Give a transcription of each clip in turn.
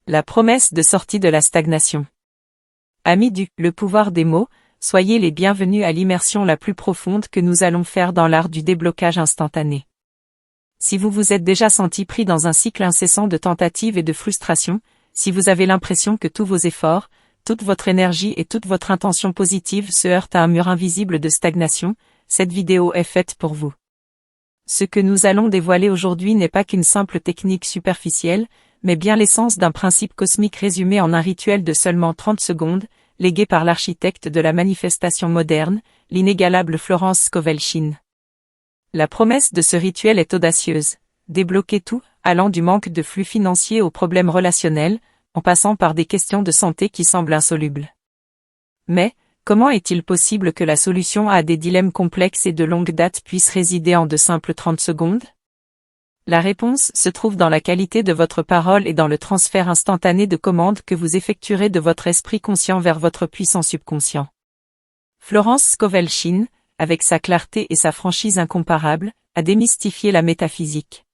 La promesse de sortie de la stagnation. Amis du « Le pouvoir des mots », soyez les bienvenus à l'immersion la plus profonde que nous allons faire dans l'art du déblocage instantané. Si vous vous êtes déjà senti pris dans un cycle incessant de tentatives et de frustration, si vous avez l'impression que tous vos efforts, toute votre énergie et toute votre intention positive se heurtent à un mur invisible de stagnation, cette vidéo est faite pour vous. Ce que nous allons dévoiler aujourd'hui n'est pas qu'une simple technique superficielle, mais bien l'essence d'un principe cosmique résumé en un rituel de seulement 30 secondes, légué par l'architecte de la manifestation moderne, l'inégalable Florence Scovel Shinn. La promesse de ce rituel est audacieuse, débloquer tout, allant du manque de flux financier aux problèmes relationnels, en passant par des questions de santé qui semblent insolubles. Mais, comment est-il possible que la solution à des dilemmes complexes et de longue date puisse résider en de simples 30 secondes? La réponse se trouve dans la qualité de votre parole et dans le transfert instantané de commandes que vous effectuerez de votre esprit conscient vers votre puissant subconscient. Florence Scovel Shinn, avec sa clarté et sa franchise incomparables, a démystifié la métaphysique.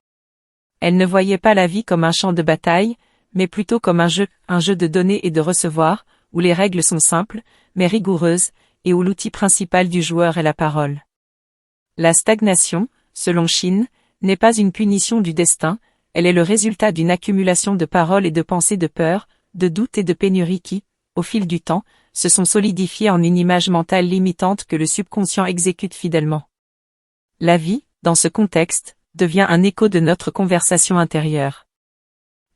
Elle ne voyait pas la vie comme un champ de bataille, mais plutôt comme un jeu de donner et de recevoir, où les règles sont simples, mais rigoureuses, et où l'outil principal du joueur est la parole. La stagnation, selon Shinn, n'est pas une punition du destin, elle est le résultat d'une accumulation de paroles et de pensées de peur, de doute et de pénurie qui, au fil du temps, se sont solidifiées en une image mentale limitante que le subconscient exécute fidèlement. La vie, dans ce contexte, devient un écho de notre conversation intérieure.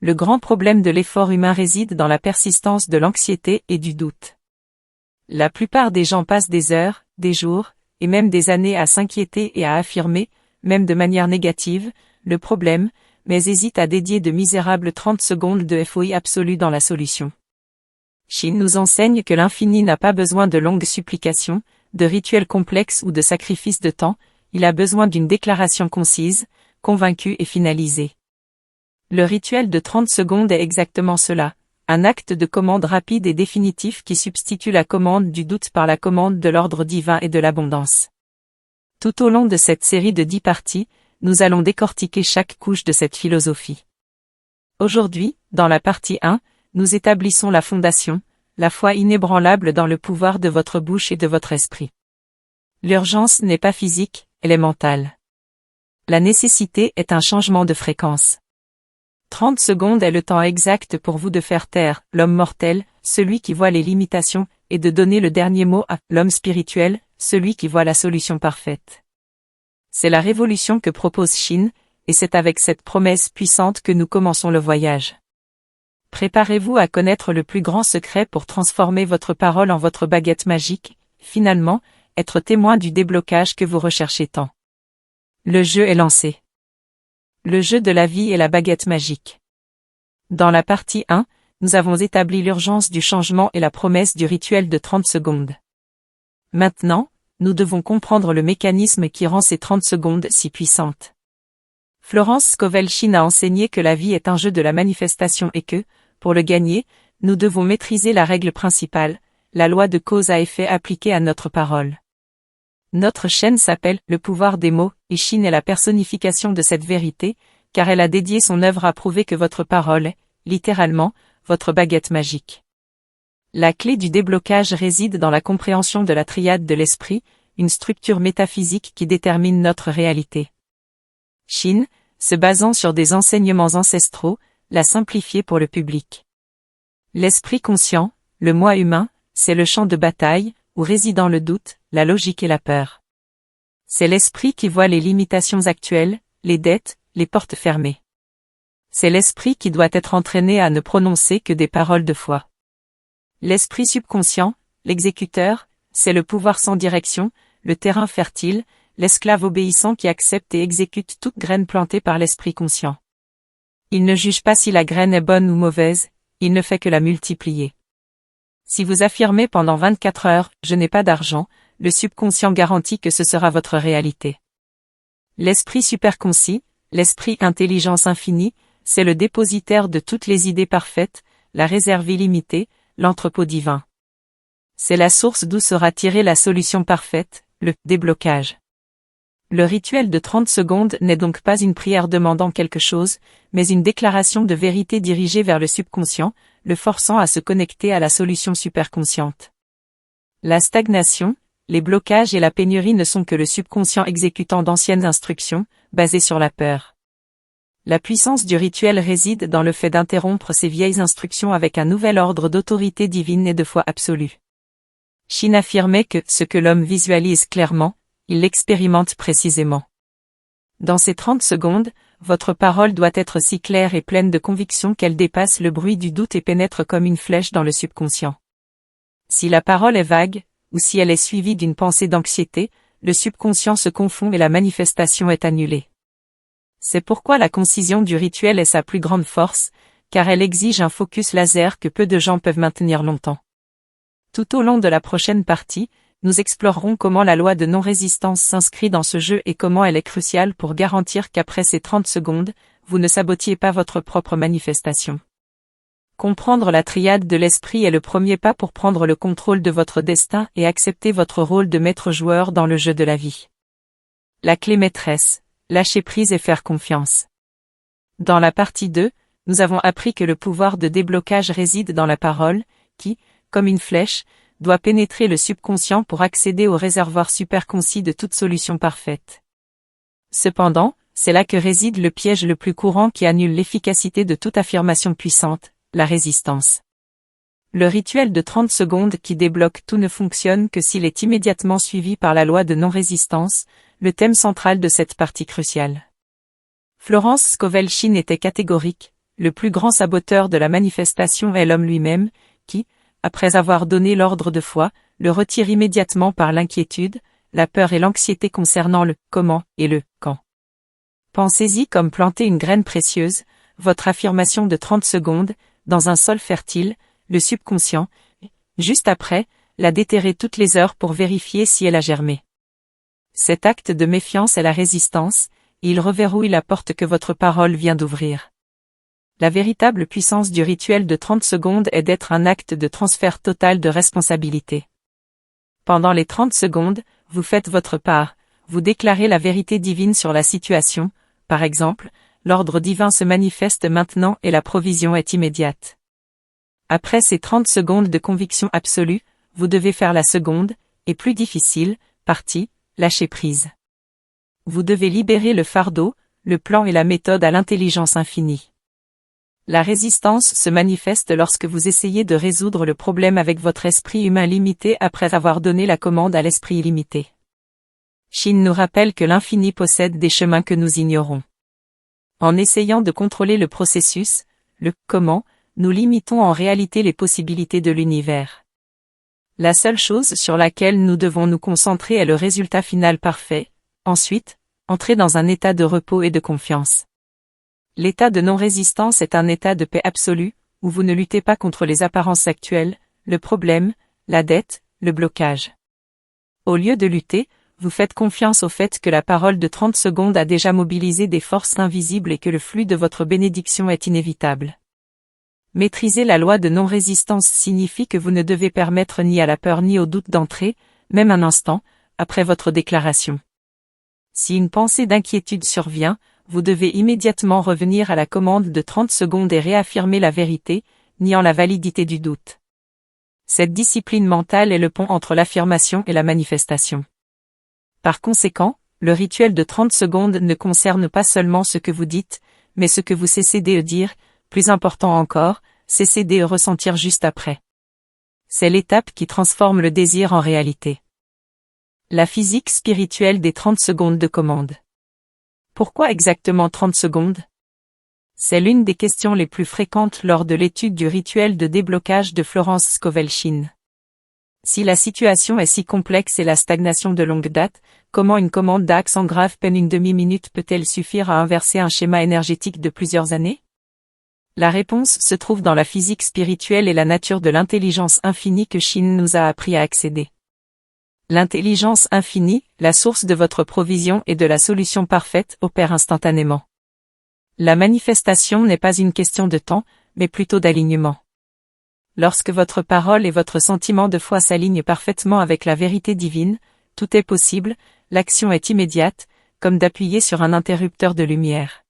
Le grand problème de l'effort humain réside dans la persistance de l'anxiété et du doute. La plupart des gens passent des heures, des jours, et même des années à s'inquiéter et à affirmer, même de manière négative, le problème, mais hésitent à dédier de misérables 30 secondes de FOI absolu dans la solution. Shinn nous enseigne que l'infini n'a pas besoin de longues supplications, de rituels complexes ou de sacrifices de temps, il a besoin d'une déclaration concise, convaincue et finalisée. Le rituel de 30 secondes est exactement cela, un acte de commande rapide et définitif qui substitue la commande du doute par la commande de l'ordre divin et de l'abondance. Tout au long de cette série de 10 parties, nous allons décortiquer chaque couche de cette philosophie. Aujourd'hui, dans la partie 1, nous établissons la fondation, la foi inébranlable dans le pouvoir de votre bouche et de votre esprit. L'urgence n'est pas physique, elle est mentale. La nécessité est un changement de fréquence. 30 secondes est le temps exact pour vous de faire taire l'homme mortel, celui qui voit les limitations, et de donner le dernier mot à l'homme spirituel, celui qui voit la solution parfaite. C'est la révolution que propose Shinn, et c'est avec cette promesse puissante que nous commençons le voyage. Préparez-vous à connaître le plus grand secret pour transformer votre parole en votre baguette magique, finalement, être témoin du déblocage que vous recherchez tant. Le jeu est lancé. Le jeu de la vie est la baguette magique. Dans la partie 1, nous avons établi l'urgence du changement et la promesse du rituel de 30 secondes. Maintenant, nous devons comprendre le mécanisme qui rend ces 30 secondes si puissantes. Florence Scovel Shinn a enseigné que la vie est un jeu de la manifestation et que, pour le gagner, nous devons maîtriser la règle principale, la loi de cause à effet appliquée à notre parole. Notre chaîne s'appelle « Le pouvoir des mots » et Shinn est la personnification de cette vérité, car elle a dédié son œuvre à prouver que votre parole est, littéralement, votre baguette magique. La clé du déblocage réside dans la compréhension de la triade de l'esprit, une structure métaphysique qui détermine notre réalité. Shinn, se basant sur des enseignements ancestraux, l'a simplifié pour le public. L'esprit conscient, le moi humain, c'est le champ de bataille, où résident le doute, la logique et la peur. C'est l'esprit qui voit les limitations actuelles, les dettes, les portes fermées. C'est l'esprit qui doit être entraîné à ne prononcer que des paroles de foi. L'esprit subconscient, l'exécuteur, c'est le pouvoir sans direction, le terrain fertile, l'esclave obéissant qui accepte et exécute toute graine plantée par l'esprit conscient. Il ne juge pas si la graine est bonne ou mauvaise, il ne fait que la multiplier. Si vous affirmez pendant 24 heures « je n'ai pas d'argent », le subconscient garantit que ce sera votre réalité. L'esprit superconcis, l'esprit intelligence infinie, c'est le dépositaire de toutes les idées parfaites, la réserve illimitée, l'entrepôt divin. C'est la source d'où sera tirée la solution parfaite, le déblocage. Le rituel de 30 secondes n'est donc pas une prière demandant quelque chose, mais une déclaration de vérité dirigée vers le subconscient, le forçant à se connecter à la solution superconsciente. La stagnation, les blocages et la pénurie ne sont que le subconscient exécutant d'anciennes instructions, basées sur la peur. La puissance du rituel réside dans le fait d'interrompre ces vieilles instructions avec un nouvel ordre d'autorité divine et de foi absolue. Shin affirmait que ce que l'homme visualise clairement, il l'expérimente précisément. Dans ces 30 secondes, votre parole doit être si claire et pleine de conviction qu'elle dépasse le bruit du doute et pénètre comme une flèche dans le subconscient. Si la parole est vague, ou si elle est suivie d'une pensée d'anxiété, le subconscient se confond et la manifestation est annulée. C'est pourquoi la concision du rituel est sa plus grande force, car elle exige un focus laser que peu de gens peuvent maintenir longtemps. Tout au long de la prochaine partie, nous explorerons comment la loi de non-résistance s'inscrit dans ce jeu et comment elle est cruciale pour garantir qu'après ces 30 secondes, vous ne sabotiez pas votre propre manifestation. Comprendre la triade de l'esprit est le premier pas pour prendre le contrôle de votre destin et accepter votre rôle de maître joueur dans le jeu de la vie. La clé maîtresse, lâcher prise et faire confiance. Dans la partie 2, nous avons appris que le pouvoir de déblocage réside dans la parole, qui, comme une flèche, doit pénétrer le subconscient pour accéder au réservoir superconcis de toute solution parfaite. Cependant, c'est là que réside le piège le plus courant qui annule l'efficacité de toute affirmation puissante, la résistance. Le rituel de 30 secondes qui débloque tout ne fonctionne que s'il est immédiatement suivi par la loi de non-résistance, le thème central de cette partie cruciale. Florence Scovel Shinn était catégorique, le plus grand saboteur de la manifestation est l'homme lui-même, qui, après avoir donné l'ordre de foi, le retire immédiatement par l'inquiétude, la peur et l'anxiété concernant le « comment » et le « quand ». Pensez-y comme planter une graine précieuse, votre affirmation de 30 secondes, dans un sol fertile, le subconscient, juste après, la déterrer toutes les heures pour vérifier si elle a germé. Cet acte de méfiance est la résistance, et il reverrouille la porte que votre parole vient d'ouvrir. La véritable puissance du rituel de 30 secondes est d'être un acte de transfert total de responsabilité. Pendant les 30 secondes, vous faites votre part, vous déclarez la vérité divine sur la situation, par exemple, l'ordre divin se manifeste maintenant et la provision est immédiate. Après ces 30 secondes de conviction absolue, vous devez faire la seconde, et plus difficile, partie, lâcher prise. Vous devez libérer le fardeau, le plan et la méthode à l'intelligence infinie. La résistance se manifeste lorsque vous essayez de résoudre le problème avec votre esprit humain limité après avoir donné la commande à l'esprit illimité. Shin nous rappelle que l'infini possède des chemins que nous ignorons. En essayant de contrôler le processus, le « comment », nous limitons en réalité les possibilités de l'univers. La seule chose sur laquelle nous devons nous concentrer est le résultat final parfait, ensuite, entrer dans un état de repos et de confiance. L'état de non-résistance est un état de paix absolue, où vous ne luttez pas contre les apparences actuelles, le problème, la dette, le blocage. Au lieu de lutter, vous faites confiance au fait que la parole de 30 secondes a déjà mobilisé des forces invisibles et que le flux de votre bénédiction est inévitable. Maîtriser la loi de non-résistance signifie que vous ne devez permettre ni à la peur ni au doute d'entrer, même un instant, après votre déclaration. Si une pensée d'inquiétude survient, vous devez immédiatement revenir à la commande de 30 secondes et réaffirmer la vérité, niant la validité du doute. Cette discipline mentale est le pont entre l'affirmation et la manifestation. Par conséquent, le rituel de 30 secondes ne concerne pas seulement ce que vous dites, mais ce que vous cessez de dire, plus important encore, cessez de ressentir juste après. C'est l'étape qui transforme le désir en réalité. La physique spirituelle des 30 secondes de commande. Pourquoi exactement 30 secondes? C'est l'une des questions les plus fréquentes lors de l'étude du rituel de déblocage de Florence Scovel Shinn. Si la situation est si complexe et la stagnation de longue date, comment une commande d'accent grave peine une demi-minute peut-elle suffire à inverser un schéma énergétique de plusieurs années? La réponse se trouve dans la physique spirituelle et la nature de l'intelligence infinie que Shinn nous a appris à accéder. L'intelligence infinie, la source de votre provision et de la solution parfaite, opère instantanément. La manifestation n'est pas une question de temps, mais plutôt d'alignement. Lorsque votre parole et votre sentiment de foi s'alignent parfaitement avec la vérité divine, tout est possible, l'action est immédiate, comme d'appuyer sur un interrupteur de lumière.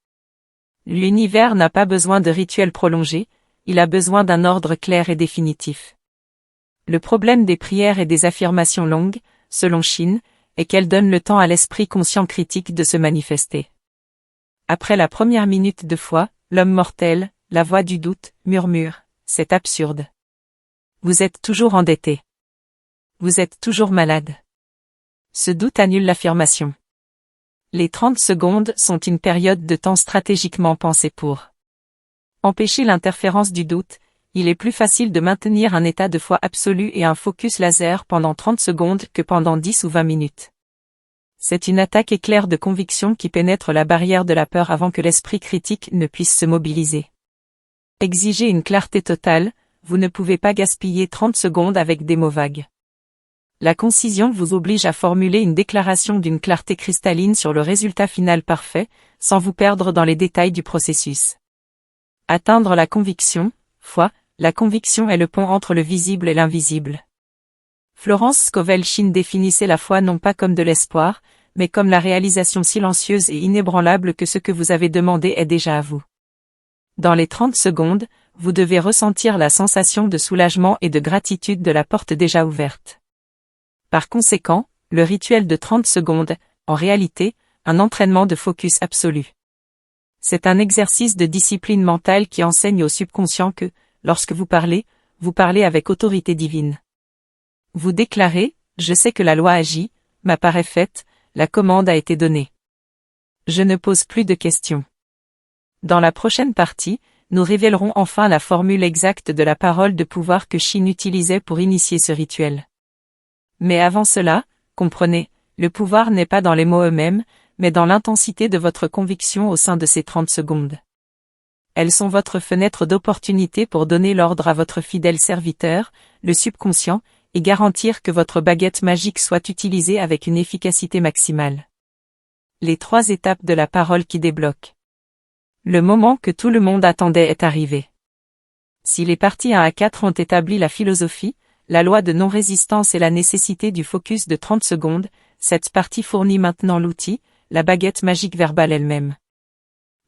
L'univers n'a pas besoin de rituels prolongés, il a besoin d'un ordre clair et définitif. Le problème des prières et des affirmations longues, selon Shin, est qu'elles donnent le temps à l'esprit conscient critique de se manifester. Après la première minute de foi, l'homme mortel, la voix du doute, murmure, c'est absurde. Vous êtes toujours endetté. Vous êtes toujours malade. Ce doute annule l'affirmation. Les 30 secondes sont une période de temps stratégiquement pensée pour empêcher l'interférence du doute. Il est plus facile de maintenir un état de foi absolu et un focus laser pendant 30 secondes que pendant 10 ou 20 minutes. C'est une attaque éclair de conviction qui pénètre la barrière de la peur avant que l'esprit critique ne puisse se mobiliser. Exigez une clarté totale, vous ne pouvez pas gaspiller 30 secondes avec des mots vagues. La concision vous oblige à formuler une déclaration d'une clarté cristalline sur le résultat final parfait, sans vous perdre dans les détails du processus. Atteindre la conviction, foi, la conviction est le pont entre le visible et l'invisible. Florence Scovel Shinn définissait la foi non pas comme de l'espoir, mais comme la réalisation silencieuse et inébranlable que ce que vous avez demandé est déjà à vous. Dans les 30 secondes, vous devez ressentir la sensation de soulagement et de gratitude de la porte déjà ouverte. Par conséquent, le rituel de 30 secondes, en réalité, un entraînement de focus absolu. C'est un exercice de discipline mentale qui enseigne au subconscient que, lorsque vous parlez avec autorité divine. Vous déclarez, je sais que la loi agit, ma part est faite, la commande a été donnée. Je ne pose plus de questions. Dans la prochaine partie, nous révélerons enfin la formule exacte de la parole de pouvoir que Shin utilisait pour initier ce rituel. Mais avant cela, comprenez, le pouvoir n'est pas dans les mots eux-mêmes, mais dans l'intensité de votre conviction au sein de ces 30 secondes. Elles sont votre fenêtre d'opportunité pour donner l'ordre à votre fidèle serviteur, le subconscient, et garantir que votre baguette magique soit utilisée avec une efficacité maximale. Les 3 étapes de la parole qui débloquent. Le moment que tout le monde attendait est arrivé. Si les parties 1 à 4 ont établi la philosophie, la loi de non-résistance et la nécessité du focus de 30 secondes, cette partie fournit maintenant l'outil, la baguette magique verbale elle-même.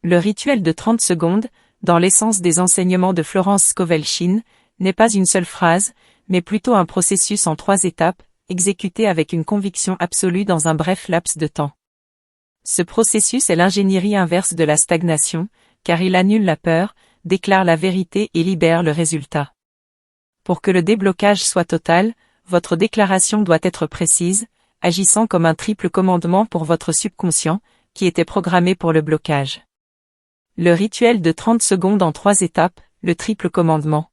Le rituel de 30 secondes, dans l'essence des enseignements de Florence Scovel Shinn, n'est pas une seule phrase, mais plutôt un processus en 3 étapes, exécuté avec une conviction absolue dans un bref laps de temps. Ce processus est l'ingénierie inverse de la stagnation, car il annule la peur, déclare la vérité et libère le résultat. Pour que le déblocage soit total, votre déclaration doit être précise, agissant comme un triple commandement pour votre subconscient, qui était programmé pour le blocage. Le rituel de 30 secondes en 3 étapes, le triple commandement.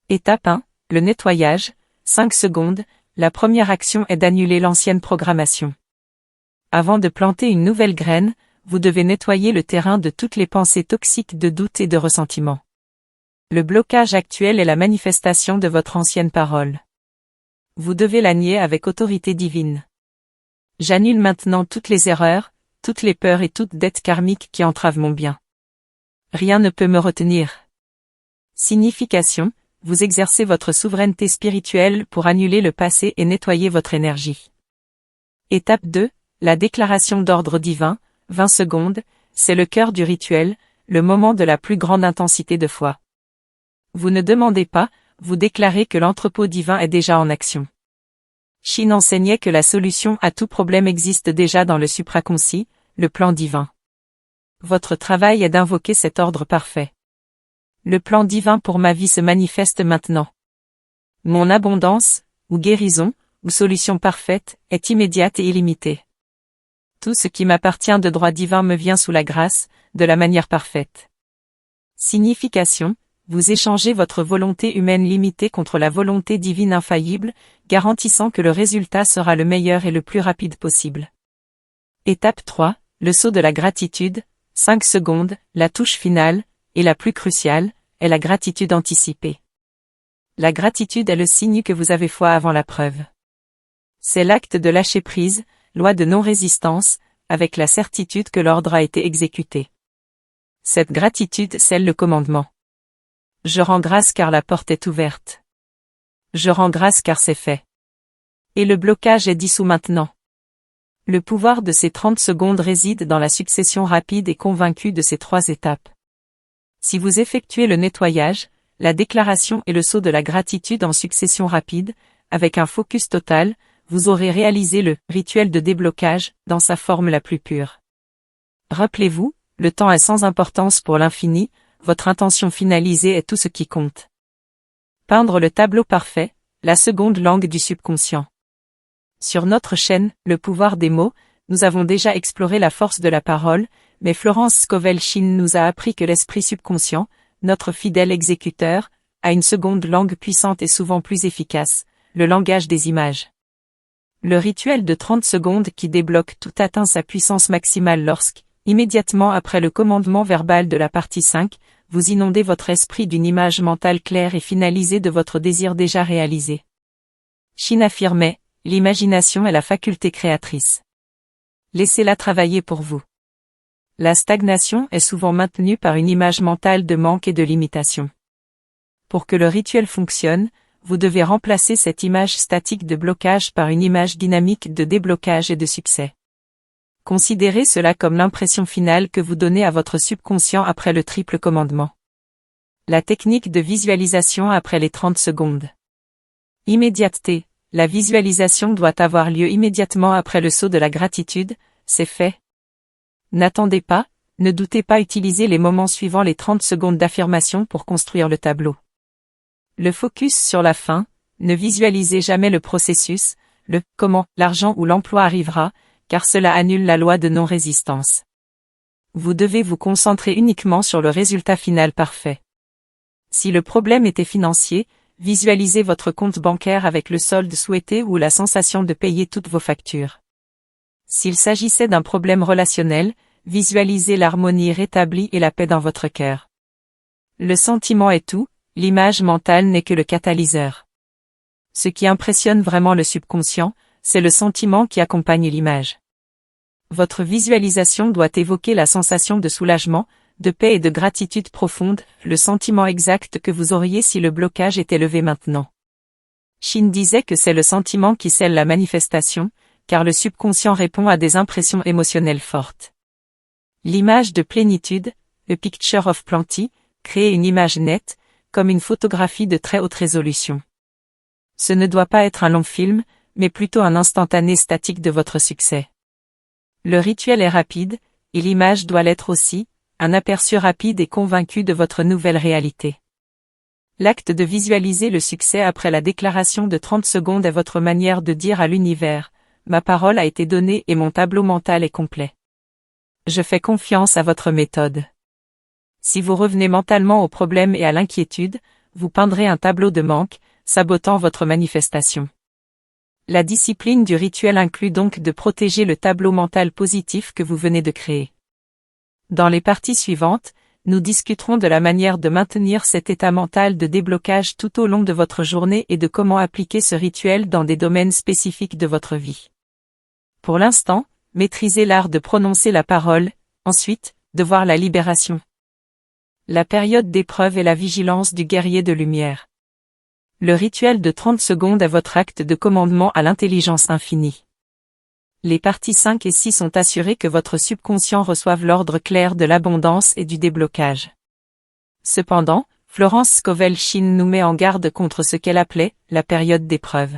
Étape 1, le nettoyage, 5 secondes, la première action est d'annuler l'ancienne programmation. Avant de planter une nouvelle graine, vous devez nettoyer le terrain de toutes les pensées toxiques de doute et de ressentiment. Le blocage actuel est la manifestation de votre ancienne parole. Vous devez la nier avec autorité divine. J'annule maintenant toutes les erreurs, toutes les peurs et toute dette karmique qui entravent mon bien. Rien ne peut me retenir. Signification, vous exercez votre souveraineté spirituelle pour annuler le passé et nettoyer votre énergie. Étape 2, la déclaration d'ordre divin, 20 secondes, c'est le cœur du rituel, le moment de la plus grande intensité de foi. Vous ne demandez pas, vous déclarez que l'entrepôt divin est déjà en action. Shin enseignait que la solution à tout problème existe déjà dans le supraconscient, le plan divin. Votre travail est d'invoquer cet ordre parfait. Le plan divin pour ma vie se manifeste maintenant. Mon abondance, ou guérison, ou solution parfaite, est immédiate et illimitée. Tout ce qui m'appartient de droit divin me vient sous la grâce, de la manière parfaite. Signification, vous échangez votre volonté humaine limitée contre la volonté divine infaillible, garantissant que le résultat sera le meilleur et le plus rapide possible. Étape 3, le saut de la gratitude, 5 secondes, la touche finale, et la plus cruciale, est la gratitude anticipée. La gratitude est le signe que vous avez foi avant la preuve. C'est l'acte de lâcher prise, loi de non-résistance, avec la certitude que l'ordre a été exécuté. Cette gratitude scelle le commandement. Je rends grâce car la porte est ouverte. Je rends grâce car c'est fait. Et le blocage est dissous maintenant. Le pouvoir de ces 30 secondes réside dans la succession rapide et convaincue de ces 3 étapes. Si vous effectuez le nettoyage, la déclaration et le saut de la gratitude en succession rapide, avec un focus total, vous aurez réalisé le rituel de déblocage dans sa forme la plus pure. Rappelez-vous, le temps est sans importance pour l'infini, votre intention finalisée est tout ce qui compte. Peindre le tableau parfait, la seconde langue du subconscient. Sur notre chaîne, Le pouvoir des mots, nous avons déjà exploré la force de la parole, mais Florence Scovel-Shinn nous a appris que l'esprit subconscient, notre fidèle exécuteur, a une seconde langue puissante et souvent plus efficace, le langage des images. Le rituel de 30 secondes qui débloque tout atteint sa puissance maximale lorsque, immédiatement après le commandement verbal de la partie 5, vous inondez votre esprit d'une image mentale claire et finalisée de votre désir déjà réalisé. Shinn affirmait, l'imagination est la faculté créatrice. Laissez-la travailler pour vous. La stagnation est souvent maintenue par une image mentale de manque et de limitation. Pour que le rituel fonctionne, vous devez remplacer cette image statique de blocage par une image dynamique de déblocage et de succès. Considérez cela comme l'impression finale que vous donnez à votre subconscient après le triple commandement. La technique de visualisation après les 30 secondes. Immédiateté. La visualisation doit avoir lieu immédiatement après le saut de la gratitude, c'est fait. N'attendez pas, ne doutez pas utiliser les moments suivant les 30 secondes d'affirmation pour construire le tableau. Le focus sur la fin, ne visualisez jamais le processus, le comment, l'argent ou l'emploi arrivera, car cela annule la loi de non-résistance. Vous devez vous concentrer uniquement sur le résultat final parfait. Si le problème était financier, visualisez votre compte bancaire avec le solde souhaité ou la sensation de payer toutes vos factures. S'il s'agissait d'un problème relationnel, visualisez l'harmonie rétablie et la paix dans votre cœur. Le sentiment est tout, l'image mentale n'est que le catalyseur. Ce qui impressionne vraiment le subconscient, c'est le sentiment qui accompagne l'image. Votre visualisation doit évoquer la sensation de soulagement, de paix et de gratitude profonde, le sentiment exact que vous auriez si le blocage était levé maintenant. Shinn disait que c'est le sentiment qui scelle la manifestation, car le subconscient répond à des impressions émotionnelles fortes. L'image de plénitude, a picture of plenty, crée une image nette, comme une photographie de très haute résolution. Ce ne doit pas être un long film, mais plutôt un instantané statique de votre succès. Le rituel est rapide, et l'image doit l'être aussi, un aperçu rapide et convaincu de votre nouvelle réalité. L'acte de visualiser le succès après la déclaration de 30 secondes est votre manière de dire à l'univers, ma parole a été donnée et mon tableau mental est complet. Je fais confiance à votre méthode. Si vous revenez mentalement au problème et à l'inquiétude, vous peindrez un tableau de manque, sabotant votre manifestation. La discipline du rituel inclut donc de protéger le tableau mental positif que vous venez de créer. Dans les parties suivantes, nous discuterons de la manière de maintenir cet état mental de déblocage tout au long de votre journée et de comment appliquer ce rituel dans des domaines spécifiques de votre vie. Pour l'instant, maîtrisez l'art de prononcer la parole, ensuite, de voir la libération. La période d'épreuve et la vigilance du guerrier de lumière. Le rituel de 30 secondes est votre acte de commandement à l'intelligence infinie. Les parties 5 et 6 sont assurées que votre subconscient reçoive l'ordre clair de l'abondance et du déblocage. Cependant, Florence Scovel-Shinn nous met en garde contre ce qu'elle appelait la période d'épreuve.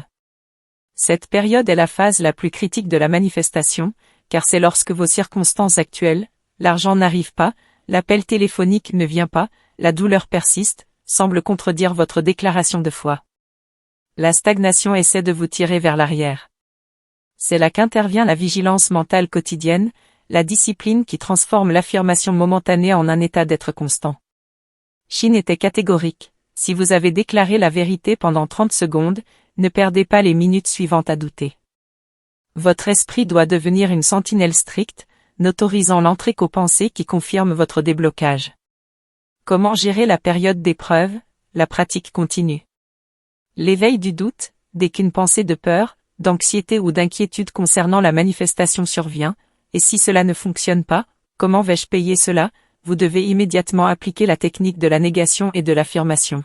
Cette période est la phase la plus critique de la manifestation, car c'est lorsque vos circonstances actuelles, l'argent n'arrive pas, l'appel téléphonique ne vient pas, la douleur persiste, semble contredire votre déclaration de foi. La stagnation essaie de vous tirer vers l'arrière. C'est là qu'intervient la vigilance mentale quotidienne, la discipline qui transforme l'affirmation momentanée en un état d'être constant. Shinn était catégorique, si vous avez déclaré la vérité pendant 30 secondes, ne perdez pas les minutes suivantes à douter. Votre esprit doit devenir une sentinelle stricte, n'autorisant l'entrée qu'aux pensées qui confirment votre déblocage. Comment gérer la période d'épreuve? La pratique continue. L'éveil du doute, dès qu'une pensée de peur, d'anxiété ou d'inquiétude concernant la manifestation survient, et si cela ne fonctionne pas, comment vais-je payer cela? Vous devez immédiatement appliquer la technique de la négation et de l'affirmation.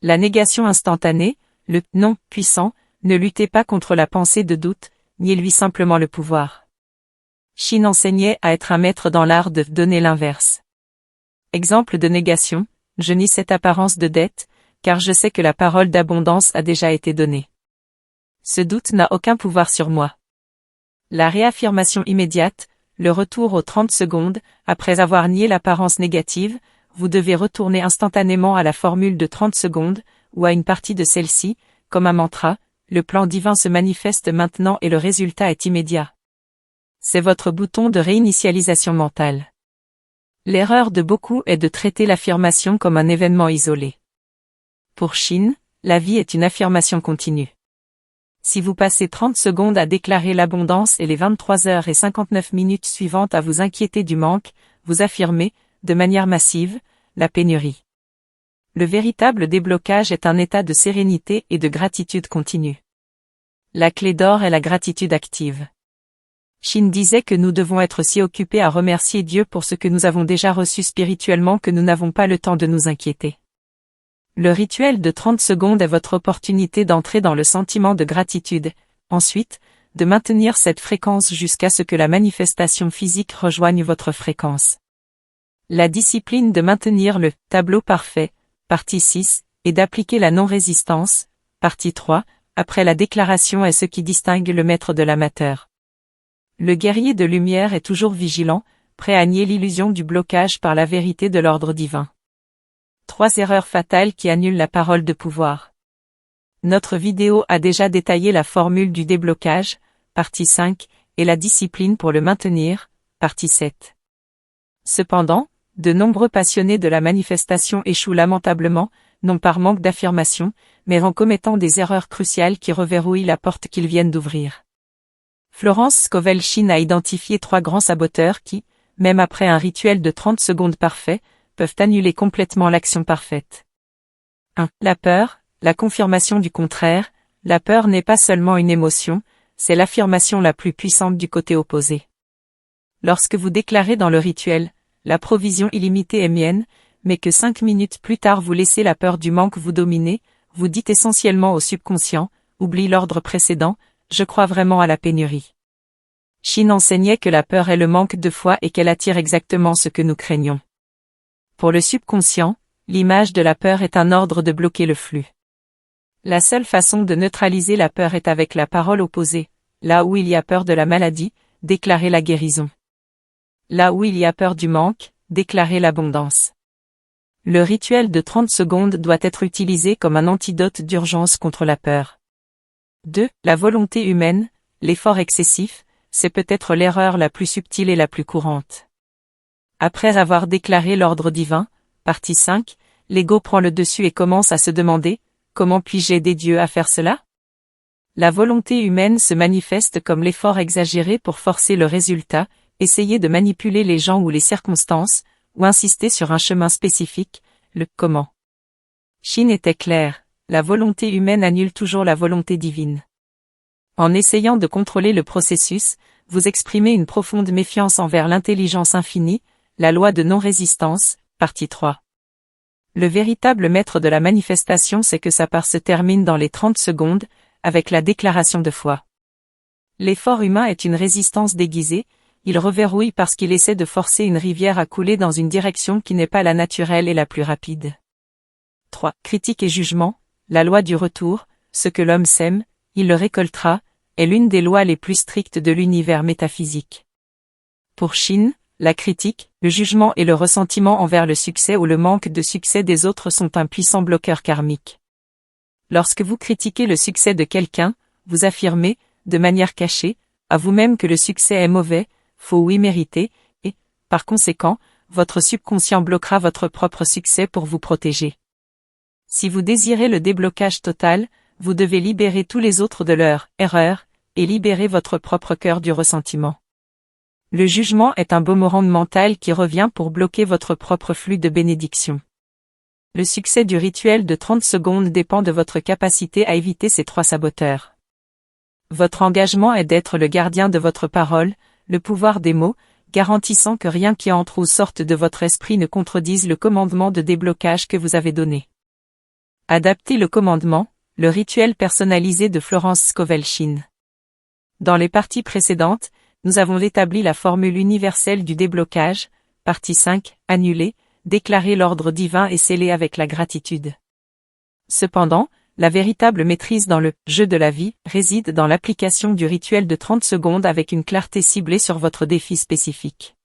La négation instantanée, le « non » puissant, ne luttez pas contre la pensée de doute, niez-lui simplement le pouvoir. Shin enseignait à être un maître dans l'art de donner l'inverse. Exemple de négation, je nie cette apparence de dette, car je sais que la parole d'abondance a déjà été donnée. Ce doute n'a aucun pouvoir sur moi. La réaffirmation immédiate, le retour aux 30 secondes, après avoir nié l'apparence négative, vous devez retourner instantanément à la formule de 30 secondes, ou à une partie de celle-ci, comme un mantra, le plan divin se manifeste maintenant et le résultat est immédiat. C'est votre bouton de réinitialisation mentale. L'erreur de beaucoup est de traiter l'affirmation comme un événement isolé. Pour Shin, la vie est une affirmation continue. Si vous passez 30 secondes à déclarer l'abondance et les 23h59 suivantes à vous inquiéter du manque, vous affirmez, de manière massive, la pénurie. Le véritable déblocage est un état de sérénité et de gratitude continue. La clé d'or est la gratitude active. Shin disait que nous devons être si occupés à remercier Dieu pour ce que nous avons déjà reçu spirituellement que nous n'avons pas le temps de nous inquiéter. Le rituel de 30 secondes est votre opportunité d'entrer dans le sentiment de gratitude, ensuite, de maintenir cette fréquence jusqu'à ce que la manifestation physique rejoigne votre fréquence. La discipline de maintenir le tableau parfait, partie 6, et d'appliquer la non-résistance, partie 3, après la déclaration est ce qui distingue le maître de l'amateur. Le guerrier de lumière est toujours vigilant, prêt à nier l'illusion du blocage par la vérité de l'ordre divin. 3 erreurs fatales qui annulent la parole de pouvoir. Notre vidéo a déjà détaillé la formule du déblocage, partie 5, et la discipline pour le maintenir, partie 7. Cependant, de nombreux passionnés de la manifestation échouent lamentablement, non par manque d'affirmation, mais en commettant des erreurs cruciales qui reverrouillent la porte qu'ils viennent d'ouvrir. Florence Scovel Shin a identifié 3 grands saboteurs qui, même après un rituel de 30 secondes parfait, peuvent annuler complètement l'action parfaite. 1. La peur, la confirmation du contraire. La peur n'est pas seulement une émotion, c'est l'affirmation la plus puissante du côté opposé. Lorsque vous déclarez dans le rituel, la provision illimitée est mienne, mais que 5 minutes plus tard vous laissez la peur du manque vous dominer, vous dites essentiellement au subconscient, oublie l'ordre précédent, je crois vraiment à la pénurie. Shin enseignait que la peur est le manque de foi et qu'elle attire exactement ce que nous craignons. Pour le subconscient, l'image de la peur est un ordre de bloquer le flux. La seule façon de neutraliser la peur est avec la parole opposée. Là où il y a peur de la maladie, déclarez la guérison. Là où il y a peur du manque, déclarez l'abondance. Le rituel de 30 secondes doit être utilisé comme un antidote d'urgence contre la peur. 2. La volonté humaine, l'effort excessif, c'est peut-être l'erreur la plus subtile et la plus courante. Après avoir déclaré l'ordre divin, partie 5, l'ego prend le dessus et commence à se demander, comment puis-je aider Dieu à faire cela? La volonté humaine se manifeste comme l'effort exagéré pour forcer le résultat, essayer de manipuler les gens ou les circonstances, ou insister sur un chemin spécifique, le comment. Shin était clair, la volonté humaine annule toujours la volonté divine. En essayant de contrôler le processus, vous exprimez une profonde méfiance envers l'intelligence infinie, la loi de non-résistance, partie 3. Le véritable maître de la manifestation sait que sa part se termine dans les 30 secondes, avec la déclaration de foi. L'effort humain est une résistance déguisée, il reverrouille parce qu'il essaie de forcer une rivière à couler dans une direction qui n'est pas la naturelle et la plus rapide. 3. Critique et jugement, la loi du retour, ce que l'homme sème, il le récoltera, est l'une des lois les plus strictes de l'univers métaphysique. Pour Shin, la critique, le jugement et le ressentiment envers le succès ou le manque de succès des autres sont un puissant bloqueur karmique. Lorsque vous critiquez le succès de quelqu'un, vous affirmez, de manière cachée, à vous-même que le succès est mauvais, faux ou immérité, et, par conséquent, votre subconscient bloquera votre propre succès pour vous protéger. Si vous désirez le déblocage total, vous devez libérer tous les autres de leur erreur, et libérer votre propre cœur du ressentiment. Le jugement est un boomerang mental qui revient pour bloquer votre propre flux de bénédiction. Le succès du rituel de 30 secondes dépend de votre capacité à éviter ces 3 saboteurs. Votre engagement est d'être le gardien de votre parole, le pouvoir des mots, garantissant que rien qui entre ou sorte de votre esprit ne contredise le commandement de déblocage que vous avez donné. Adaptez le commandement, le rituel personnalisé de Florence Scovel Shin. Dans les parties précédentes, nous avons établi la formule universelle du déblocage, partie 5, annuler, déclarer l'ordre divin et sceller avec la gratitude. Cependant, la véritable maîtrise dans le « jeu de la vie » réside dans l'application du rituel de 30 secondes avec une clarté ciblée sur votre défi spécifique.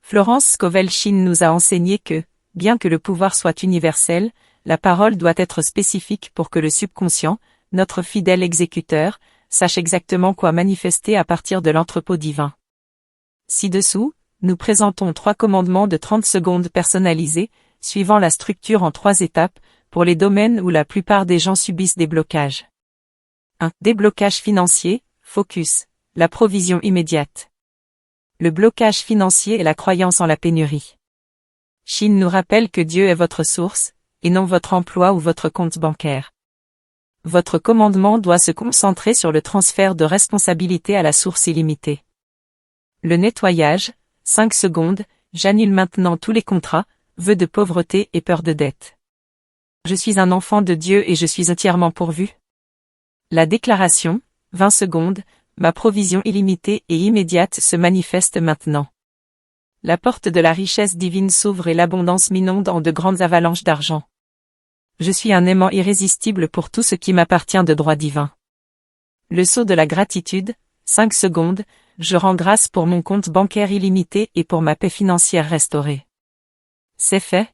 Florence Scovel Shinn nous a enseigné que, bien que le pouvoir soit universel, la parole doit être spécifique pour que le subconscient, notre fidèle exécuteur, sache exactement quoi manifester à partir de l'entrepôt divin. Ci-dessous, nous présentons 3 commandements de 30 secondes personnalisés, suivant la structure en 3 étapes, pour les domaines où la plupart des gens subissent des blocages. 1. Déblocage financier, focus, la provision immédiate. Le blocage financier est la croyance en la pénurie. Shinn nous rappelle que Dieu est votre source, et non votre emploi ou votre compte bancaire. Votre commandement doit se concentrer sur le transfert de responsabilité à la source illimitée. Le nettoyage, 5 secondes, j'annule maintenant tous les contrats, vœux de pauvreté et peur de dette. Je suis un enfant de Dieu et je suis entièrement pourvu. La déclaration, 20 secondes, ma provision illimitée et immédiate se manifeste maintenant. La porte de la richesse divine s'ouvre et l'abondance m'inonde en de grandes avalanches d'argent. Je suis un aimant irrésistible pour tout ce qui m'appartient de droit divin. Le sceau de la gratitude, 5 secondes, je rends grâce pour mon compte bancaire illimité et pour ma paix financière restaurée. C'est fait.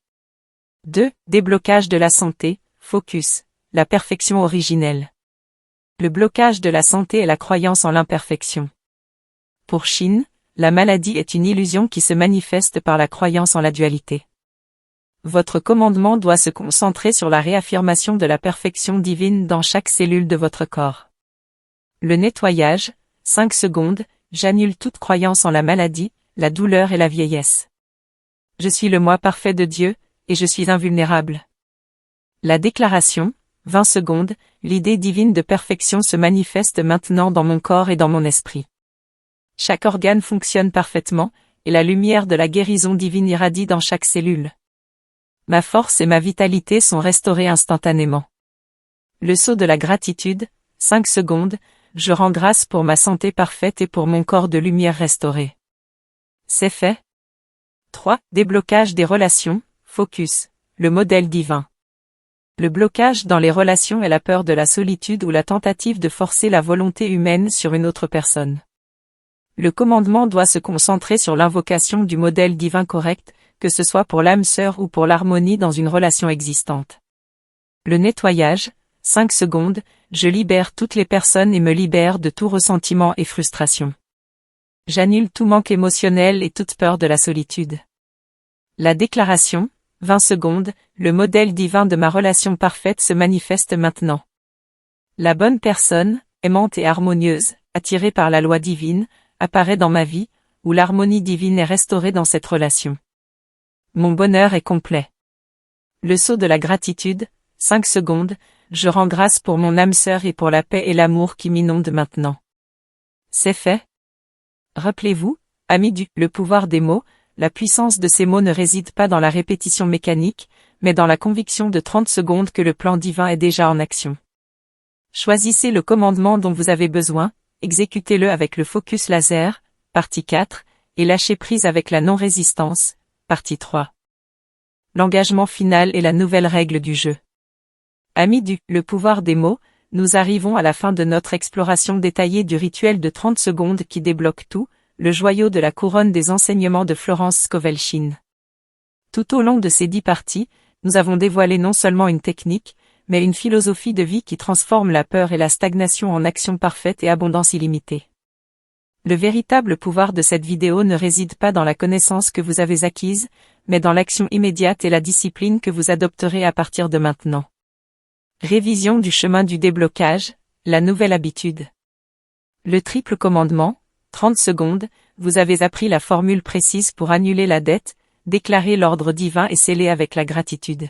2. Déblocage de la santé, focus, la perfection originelle. Le blocage de la santé est la croyance en l'imperfection. Pour Shinn, la maladie est une illusion qui se manifeste par la croyance en la dualité. Votre commandement doit se concentrer sur la réaffirmation de la perfection divine dans chaque cellule de votre corps. Le nettoyage, 5 secondes, j'annule toute croyance en la maladie, la douleur et la vieillesse. Je suis le moi parfait de Dieu, et je suis invulnérable. La déclaration, 20 secondes, l'idée divine de perfection se manifeste maintenant dans mon corps et dans mon esprit. Chaque organe fonctionne parfaitement, et la lumière de la guérison divine irradie dans chaque cellule. Ma force et ma vitalité sont restaurées instantanément. Le sceau de la gratitude, 5 secondes, je rends grâce pour ma santé parfaite et pour mon corps de lumière restauré. C'est fait. 3. Déblocage des relations, focus, le modèle divin. Le blocage dans les relations est la peur de la solitude ou la tentative de forcer la volonté humaine sur une autre personne. Le commandement doit se concentrer sur l'invocation du modèle divin correct, que ce soit pour l'âme sœur ou pour l'harmonie dans une relation existante. Le nettoyage, 5 secondes, je libère toutes les personnes et me libère de tout ressentiment et frustration. J'annule tout manque émotionnel et toute peur de la solitude. La déclaration, 20 secondes, le modèle divin de ma relation parfaite se manifeste maintenant. La bonne personne, aimante et harmonieuse, attirée par la loi divine, apparaît dans ma vie, où l'harmonie divine est restaurée dans cette relation. Mon bonheur est complet. Le sceau de la gratitude, 5 secondes, je rends grâce pour mon âme sœur et pour la paix et l'amour qui m'inondent maintenant. C'est fait. Rappelez-vous, amis du « le pouvoir des mots », la puissance de ces mots ne réside pas dans la répétition mécanique, mais dans la conviction de 30 secondes que le plan divin est déjà en action. Choisissez le commandement dont vous avez besoin, exécutez-le avec le focus laser, partie 4, et lâchez prise avec la non-résistance, partie 3. L'engagement final est la nouvelle règle du jeu. Amis du « le pouvoir des mots », nous arrivons à la fin de notre exploration détaillée du rituel de 30 secondes qui débloque tout, le joyau de la couronne des enseignements de Florence Scovel Shinn. Tout au long de ces 10 parties, nous avons dévoilé non seulement une technique, mais une philosophie de vie qui transforme la peur et la stagnation en action parfaite et abondance illimitée. Le véritable pouvoir de cette vidéo ne réside pas dans la connaissance que vous avez acquise, mais dans l'action immédiate et la discipline que vous adopterez à partir de maintenant. Révision du chemin du déblocage, la nouvelle habitude. Le triple commandement, 30 secondes, vous avez appris la formule précise pour annuler la dette, déclarer l'ordre divin et sceller avec la gratitude.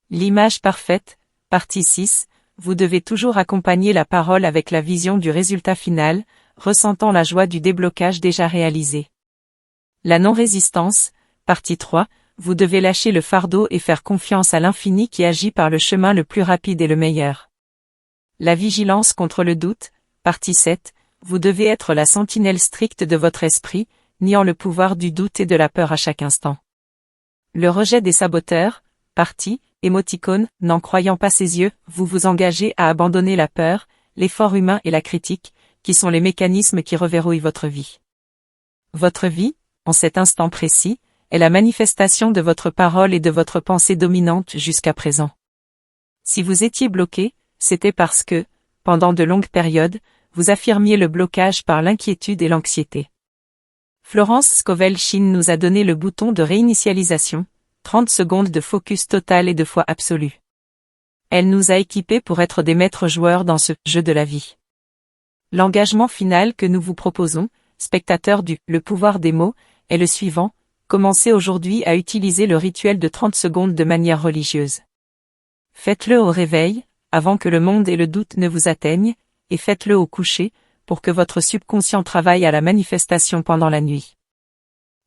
L'image parfaite, partie 6, vous devez toujours accompagner la parole avec la vision du résultat final, ressentant la joie du déblocage déjà réalisé. La non-résistance, partie 3, vous devez lâcher le fardeau et faire confiance à l'infini qui agit par le chemin le plus rapide et le meilleur. La vigilance contre le doute, partie 7, vous devez être la sentinelle stricte de votre esprit, niant le pouvoir du doute et de la peur à chaque instant. Le rejet des saboteurs, partis, émoticônes, n'en croyant pas ses yeux, vous vous engagez à abandonner la peur, l'effort humain et la critique, qui sont les mécanismes qui reverrouillent votre vie. Votre vie, en cet instant précis, est la manifestation de votre parole et de votre pensée dominante jusqu'à présent. Si vous étiez bloqué, c'était parce que, pendant de longues périodes, vous affirmiez le blocage par l'inquiétude et l'anxiété. Florence Scovel Shinn nous a donné le bouton de réinitialisation, 30 secondes de focus total et de foi absolue. Elle nous a équipés pour être des maîtres joueurs dans ce jeu de la vie. L'engagement final que nous vous proposons, spectateurs du Le pouvoir des mots, est le suivant: commencez aujourd'hui à utiliser le rituel de 30 secondes de manière religieuse. Faites-le au réveil, avant que le monde et le doute ne vous atteignent, et faites-le au coucher, pour que votre subconscient travaille à la manifestation pendant la nuit.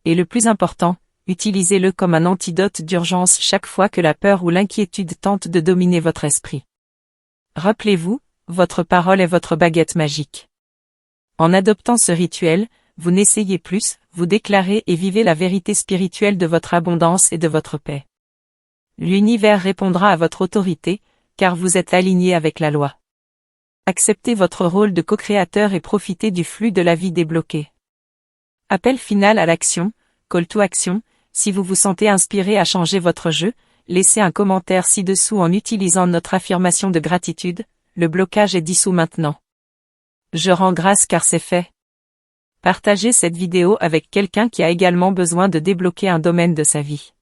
Et le plus important, utilisez-le comme un antidote d'urgence chaque fois que la peur ou l'inquiétude tente de dominer votre esprit. Rappelez-vous, votre parole est votre baguette magique. En adoptant ce rituel, vous n'essayez plus, vous déclarez et vivez la vérité spirituelle de votre abondance et de votre paix. L'univers répondra à votre autorité, car vous êtes aligné avec la loi. Acceptez votre rôle de co-créateur et profitez du flux de la vie débloqué. Appel final à l'action, call to action: si vous vous sentez inspiré à changer votre jeu, laissez un commentaire ci-dessous en utilisant notre affirmation de gratitude: le blocage est dissous maintenant. Je rends grâce car c'est fait. Partagez cette vidéo avec quelqu'un qui a également besoin de débloquer un domaine de sa vie.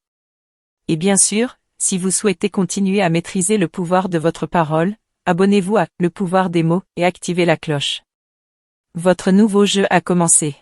Et bien sûr, si vous souhaitez continuer à maîtriser le pouvoir de votre parole, abonnez-vous à Le pouvoir des mots et activez la cloche. Votre nouveau jeu a commencé.